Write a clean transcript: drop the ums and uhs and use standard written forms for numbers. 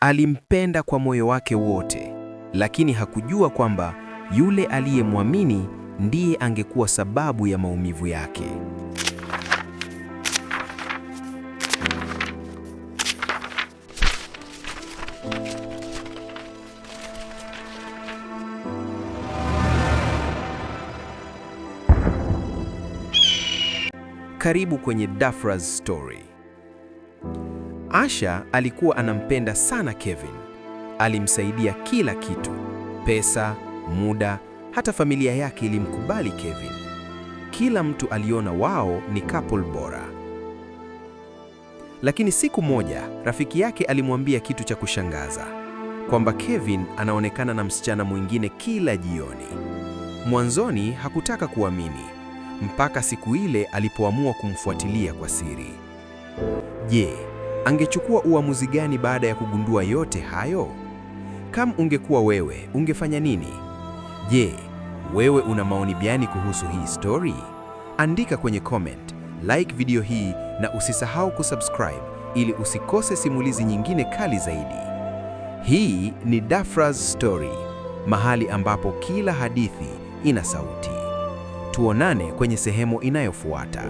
Alimpenda kwa moyo wake wote, lakini hakujua kwamba yule aliyemwamini ndiye angekuwa sababu ya maumivu yake. Karibu kwenye Dafra's Story. Asha alikuwa anampenda sana Kevin. Alimsaidia kila kitu: pesa, muda, hata familia yake ilimkubali Kevin. Kila mtu aliona wao ni couple bora. Lakini siku moja, rafiki yake alimwambia kitu cha kushangaza, kwamba Kevin anaonekana na msichana mwingine kila jioni. Mwanzoni hakutaka kuamini, mpaka siku ile alipoamua kumfuatilia kwa siri. Je, angechukua uamuzi gani baada ya kugundua yote hayo? Kama ungekuwa wewe, ungefanya nini? Je, wewe una maoni gani kuhusu hii story? Andika kwenye comment, like video hii na usisahau kusubscribe ili usikose simulizi nyingine kali zaidi. Hii ni Dafra's Story, mahali ambapo kila hadithi ina sauti. Tuonane kwenye sehemu inayofuata.